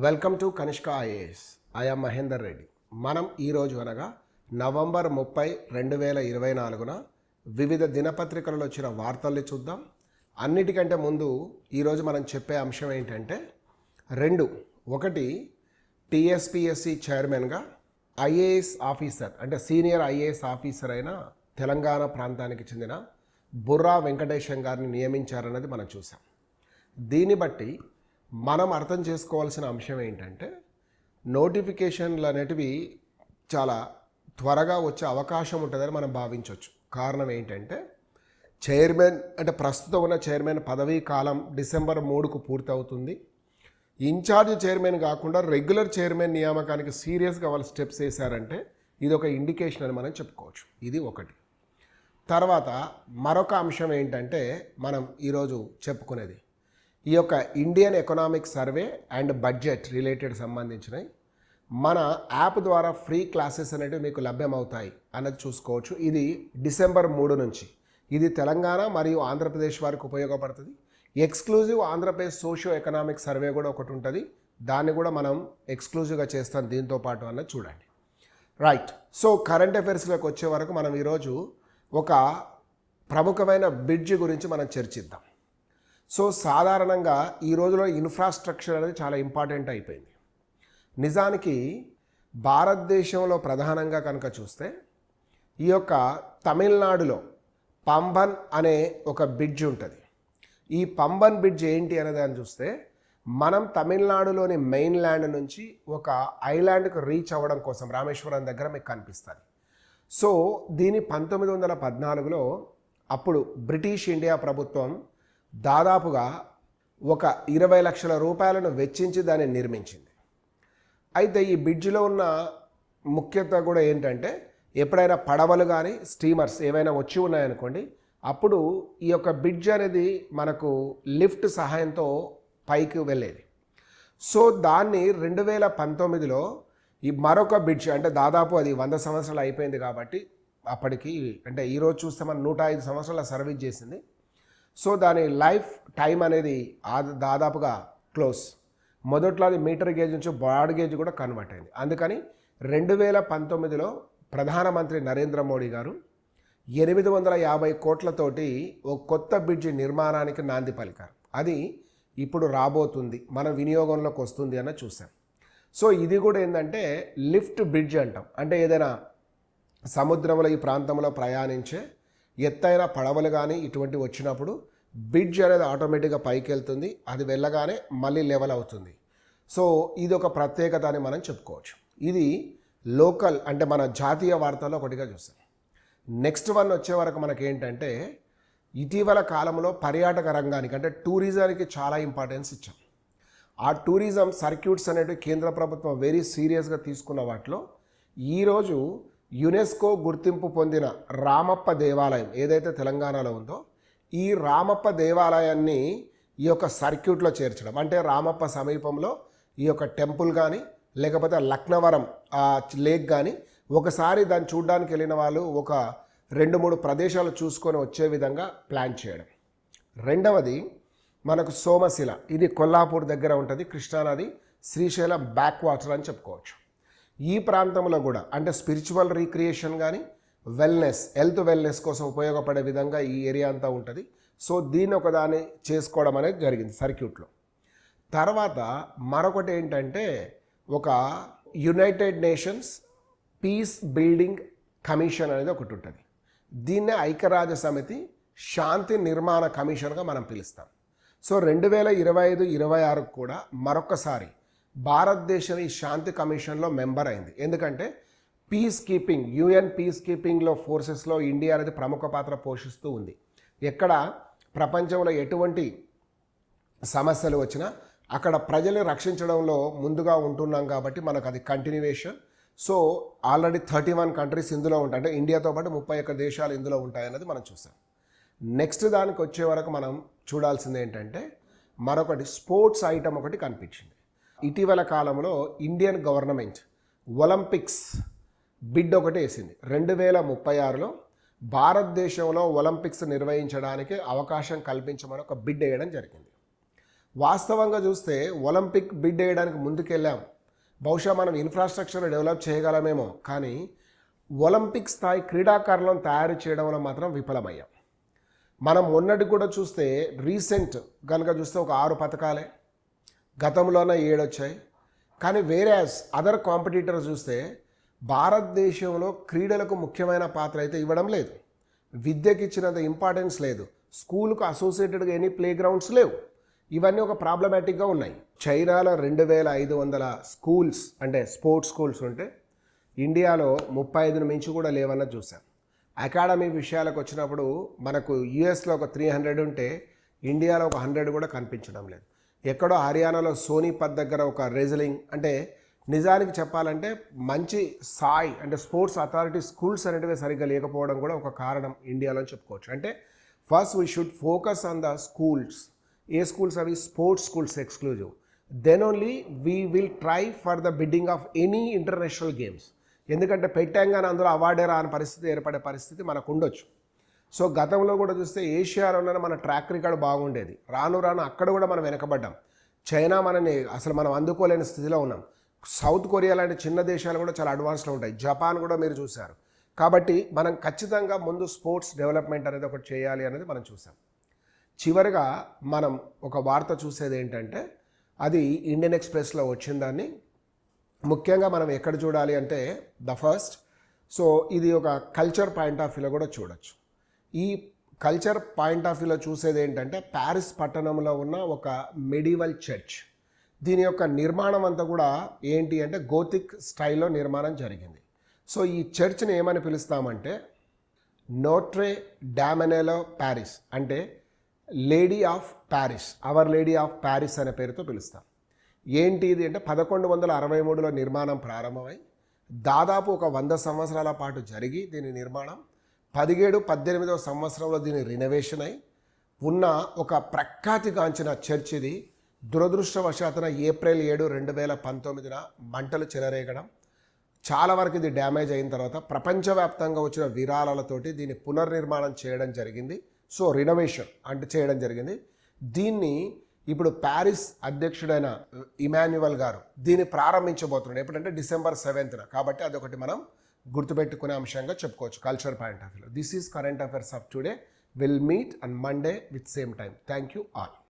Welcome to Kanishka IAS. I'm Mahender Reddy. మనం ఈరోజు అనగా నవంబర్ 30, 2024న వివిధ దినపత్రికలలో వచ్చిన వార్తల్ని చూద్దాం. అన్నిటికంటే ముందు ఈరోజు మనం చెప్పే అంశం ఏంటంటే ఒకటి టీఎస్పీఎస్సీ చైర్మన్గా ఐఏఎస్ ఆఫీసర్ అంటే సీనియర్ ఐఏఎస్ ఆఫీసర్ అయిన తెలంగాణ ప్రాంతానికి చెందిన బుర్రా వెంకటేశం గారిని నియమించారన్నది మనం చూసాం. దీన్ని బట్టి మనం అర్థం చేసుకోవాల్సిన అంశం ఏంటంటే నోటిఫికేషన్లు అనేటివి చాలా త్వరగా వచ్చే అవకాశం ఉంటుందని మనం భావించవచ్చు. కారణం ఏంటంటే చైర్మన్ అంటే ప్రస్తుతం ఉన్న చైర్మన్ పదవీ కాలం డిసెంబర్ 3కు పూర్తవుతుంది. ఇన్ఛార్జ్ చైర్మన్ కాకుండా రెగ్యులర్ చైర్మన్ నియామకానికి సీరియస్గా వాళ్ళు స్టెప్స్ వేశారంటే ఇది ఒక ఇండికేషన్ అని మనం చెప్పుకోవచ్చు. ఇది ఒకటి. తర్వాత మరొక అంశం ఏంటంటే మనం ఈరోజు చెప్పుకునేది ఈ యొక్క Indian economic survey and budget related సంబంధించినవి మన యాప్ ద్వారా ఫ్రీ క్లాసెస్ అనేవి మీకు లభ్యమవుతాయి అన్నది చూసుకోవచ్చు. ఇది డిసెంబర్ 3 నుంచి ఇది తెలంగాణ మరియు ఆంధ్రప్రదేశ్ వారికి ఉపయోగపడుతుంది. Exclusive Andhra Pradesh socio economic survey కూడా ఒకటి ఉంటుంది. దాన్ని కూడా మనం ఎక్స్క్లూజివ్గా చేస్తాం దీంతో పాటు అన్నది చూడండి. రైట్. సో కరెంట్ అఫైర్స్లోకి వచ్చే వరకు మనం ఈరోజు ఒక ప్రముఖమైన బ్రిడ్జ్ గురించి మనం చర్చిద్దాం. సో సాధారణంగా ఈ రోజులో ఇన్ఫ్రాస్ట్రక్చర్ అనేది చాలా ఇంపార్టెంట్ అయిపోయింది. నిజానికి భారతదేశంలో ప్రధానంగా కనుక చూస్తే ఈ యొక్క తమిళనాడులో పంబన్ అనే ఒక బ్రిడ్జ్ ఉంటుంది. ఈ పంబన్ బ్రిడ్జ్ ఏంటి అనే దాన్ని చూస్తే మనం తమిళనాడులోని మెయిన్ ల్యాండ్ నుంచి ఒక ఐలాండ్కి రీచ్ అవ్వడం కోసం రామేశ్వరం దగ్గర మీకు కనిపిస్తుంది. సో దీని 1914లో అప్పుడు బ్రిటిష్ ఇండియా ప్రభుత్వం దాదాపుగా ఒక 20 లక్షల రూపాయలను వెచ్చించి దాన్ని నిర్మించింది. అయితే ఈ బ్రిడ్జిలో ఉన్న ముఖ్యత కూడా ఏంటంటే ఎప్పుడైనా పడవలు కానీ స్టీమర్స్ ఏవైనా వచ్చి ఉన్నాయనుకోండి, అప్పుడు ఈ యొక్క బ్రిడ్జ్ అనేది మనకు లిఫ్ట్ సహాయంతో పైకి వెళ్ళేది. సో దాన్ని 2019లో ఈ మరొక బ్రిడ్జ్ అంటే దాదాపు అది 100 సంవత్సరాలు అయిపోయింది కాబట్టి అప్పటికి అంటే ఈరోజు చూస్తే మనం 105 సంవత్సరాల సర్వీస్ చేసింది. సో దాని లైఫ్ టైం అనేది దాదాపుగా క్లోజ్. మొదట్లో అది మీటర్ గేజ్ నుంచి బ్రాడ్ గేజ్ కూడా కన్వర్ట్ అయింది. అందుకని 2019లో ప్రధానమంత్రి నరేంద్ర మోడీ గారు 850 కోట్లతోటి ఒక కొత్త బ్రిడ్జి నిర్మాణానికి నాంది పలికారు. అది ఇప్పుడు రాబోతుంది, మన వినియోగంలోకి వస్తుంది అన్న చూసాం. సో ఇది కూడా ఏంటంటే లిఫ్ట్ బ్రిడ్జ్ అంటాం. అంటే ఏదైనా సముద్రంలో ఈ ప్రాంతంలో ప్రయాణించే ఎత్తైన పడవలు కానీ ఇటువంటి వచ్చినప్పుడు బ్రిడ్జ్ అనేది ఆటోమేటిక్గా పైకి వెళ్తుంది, అది వెళ్ళగానే మళ్ళీ లెవెల్ అవుతుంది. సో ఇది ఒక ప్రత్యేకత అని మనం చెప్పుకోవచ్చు. ఇది లోకల్ అంటే మన జాతీయ వార్తల్లో ఒకటిగా చూస్తాం. నెక్స్ట్ వన్ వచ్చే వరకు మనకి ఏంటంటే ఇటీవల కాలంలో పర్యాటక రంగానికి అంటే టూరిజానికి చాలా ఇంపార్టెన్స్ ఇచ్చాం. ఆ టూరిజం సర్క్యూట్స్ అనేవి కేంద్ర ప్రభుత్వం వెరీ సీరియస్గా తీసుకున్న వాటిలో ఈరోజు యునెస్కో గుర్తింపు పొందిన రామప్ప దేవాలయం ఏదైతే తెలంగాణలో ఉందో ఈ రామప్ప దేవాలయాన్ని ఈ యొక్క సర్క్యూట్లో చేర్చడం అంటే రామప్ప సమీపంలో ఈ యొక్క టెంపుల్ కానీ లేకపోతే లక్నవరం లేక్ కానీ ఒకసారి దాన్ని చూడడానికి వెళ్ళిన వాళ్ళు ఒక 2-3 ప్రదేశాలు చూసుకొని వచ్చే విధంగా ప్లాన్ చేయడం. రెండవది మనకు సోమశిల, ఇది కొల్లాపూర్ దగ్గర ఉంటుంది, కృష్ణానది శ్రీశైలం బ్యాక్ వాటర్ అని చెప్పుకోవచ్చు. ఈ ప్రాంతంలో కూడా అంటే స్పిరిచువల్ రీక్రియేషన్ కానీ హెల్త్ వెల్నెస్ కోసం ఉపయోగపడే విధంగా ఈ ఏరియా అంతా ఉంటుంది. సో దీన్ని ఒకదాన్ని చేసుకోవడం అనేది జరిగింది సర్క్యూట్లో. తర్వాత మరొకటి ఏంటంటే ఒక United nations piece building commission అనేది ఒకటి ఉంటుంది. దీన్నే ఐక్యరాజ్య సమితి శాంతి నిర్మాణ కమిషన్గా మనం పిలుస్తాం. సో 2025-26 కూడా మరొకసారి భారతదేశం ఈ శాంతి కమిషన్లో మెంబర్ అయింది. ఎందుకంటే పీస్ కీపింగ్ యుఎన్ పీస్ కీపింగ్లో ఫోర్సెస్లో ఇండియా అనేది ప్రముఖ పాత్ర పోషిస్తూ ఉంది. ఎక్కడ ప్రపంచంలో ఎటువంటి సమస్యలు వచ్చినా అక్కడ ప్రజల్ని రక్షించడంలో ముందుగా ఉంటున్నాం కాబట్టి మనకు అది కంటిన్యూవేషన్. సో ఆల్రెడీ 31 కంట్రీస్ ఇందులో ఉంటాయి, అంటే ఇండియాతో పాటు 31 దేశాలు ఇందులో ఉంటాయన్నది మనం చూసాం. నెక్స్ట్ దానికి వచ్చే వరకు మనం చూడాల్సింది ఏంటంటే మరొకటి స్పోర్ట్స్ ఐటమ్ ఒకటి కనిపించింది. ఇటీవల కాలంలో ఇండియన్ గవర్నమెంట్ ఒలింపిక్స్ బిడ్ ఒకటి వేసింది. 2036లో భారతదేశంలో ఒలింపిక్స్ నిర్వహించడానికి అవకాశం కల్పించమని ఒక బిడ్ వేయడం జరిగింది. వాస్తవంగా చూస్తే ఒలింపిక్ బిడ్ వేయడానికి ముందుకెళ్ళాం. బహుశా మనం ఇన్ఫ్రాస్ట్రక్చర్ డెవలప్ చేయగలమేమో, కానీ ఒలింపిక్ స్థాయి క్రీడాకారులను తయారు చేయడంలో మాత్రం విఫలమయ్యాం. మనం మొన్నటి కూడా చూస్తే రీసెంట్ కనుక చూస్తే ఒక 6 పథకాలే, గతంలోనే 7 వచ్చాయి. కానీ వేరేస్ అదర్ కాంపిటీటర్స్ చూస్తే భారతదేశంలో క్రీడలకు ముఖ్యమైన పాత్ర అయితే ఇవ్వడం లేదు. విద్యకి ఇచ్చినంత ఇంపార్టెన్స్ లేదు. స్కూల్కు అసోసియేటెడ్గా ఎనీ ప్లే గ్రౌండ్స్ లేవు. ఇవన్నీ ఒక ప్రాబ్లమాటిక్గా ఉన్నాయి. చైనాలో 2500 స్కూల్స్ అంటే స్పోర్ట్స్ స్కూల్స్ ఉంటే ఇండియాలో 35 మించి కూడా లేవన్నది చూసాం. అకాడమీ విషయాలకు వచ్చినప్పుడు మనకు యుఎస్లో ఒక 300 ఉంటే ఇండియాలో ఒక 100 కూడా కనిపించడం లేదు. ఎక్కడో హర్యానాలో సోనీపత్ దగ్గర ఒక రెజ్లింగ్ అంటే నిజానికి చెప్పాలంటే మంచి స్థాయి అంటే స్పోర్ట్స్ అథారిటీ స్కూల్స్ అనేటివి సరిగ్గా లేకపోవడం కూడా ఒక కారణం ఇండియాలో చెప్పుకోవచ్చు. అంటే first we should focus on the schools. ఏ స్కూల్స్ అవి? Sports schools exclusive. Then only we will try for the bidding of any international games. ఎందుకంటే పెట్టంగానే అందులో అవార్డే రాని పరిస్థితి ఏర్పడే పరిస్థితి మనకు ఉండొచ్చు. సో గతంలో కూడా చూస్తే ఏషియాలోనే మన ట్రాక్ రికార్డ్ బాగుండేది. రాను రాను అక్కడ కూడా మనం వెనకబడ్డాం. చైనా మనని అసలు మనం అందుకోలేని స్థితిలో ఉన్నాం. సౌత్ కొరియా లాంటి చిన్న దేశాలు కూడా చాలా అడ్వాన్స్లో ఉంటాయి. జపాన్ కూడా మీరు చూశారు. కాబట్టి మనం ఖచ్చితంగా ముందు స్పోర్ట్స్ డెవలప్మెంట్ అనేది ఒకటి చేయాలి అనేది మనం చూసాం. చివరిగా మనం ఒక వార్త చూసేది ఏంటంటే అది ఇండియన్ ఎక్స్ప్రెస్లో వచ్చిందాన్ని ముఖ్యంగా మనం ఎక్కడ చూడాలి అంటే ద ఫస్ట్. సో ఇది ఒక కల్చర్ పాయింట్ ఆఫ్ వ్యూలో కూడా చూడొచ్చు. ఈ కల్చర్ పాయింట్ ఆఫ్ వ్యూలో చూసేది ఏంటంటే ప్యారిస్ పట్టణంలో ఉన్న ఒక మెడివల్ చర్చ్. దీని యొక్క నిర్మాణం అంతా కూడా ఏంటి అంటే గోతిక్ స్టైల్లో నిర్మాణం జరిగింది. సో ఈ చర్చ్ని ఏమని పిలుస్తామంటే నోట్రే డామెనేలో ప్యారిస్ అంటే lady of Paris, our lady of Paris అనే పేరుతో పిలుస్తాం. ఏంటి ఇది అంటే 1163లో నిర్మాణం ప్రారంభమై దాదాపు ఒక 100 సంవత్సరాల పాటు జరిగి దీని నిర్మాణం 17-18వ సంవత్సరంలో దీని రినోవేషన్ అయి ఉన్న ఒక ప్రఖ్యాతిగాంచిన చర్చ్ ఇది. దురదృష్టవశాత్తున ఏప్రిల్ 7, 2019 మంటలు చెలరేగడం, చాలా వరకు ఇది డ్యామేజ్ అయిన తర్వాత ప్రపంచవ్యాప్తంగా వచ్చిన విరాళాలతోటి దీన్ని పునర్నిర్మాణం చేయడం జరిగింది. సో రినోవేషన్ అంటే చేయడం జరిగింది. దీన్ని ఇప్పుడు ప్యారిస్ అధ్యక్షుడైన ఇమాన్యువల్ గారు దీన్ని ప్రారంభించబోతున్నాడు. ఎప్పుడంటే December 7th. కాబట్టి అదొకటి మనం గుర్తుపెట్టుకునే అంశంగా చెప్పుకోవచ్చు కల్చర్ పాయింట్ ఆఫ్ వ్యూలో. This is current affairs of today. Will meet on Monday with same time. Thank you all.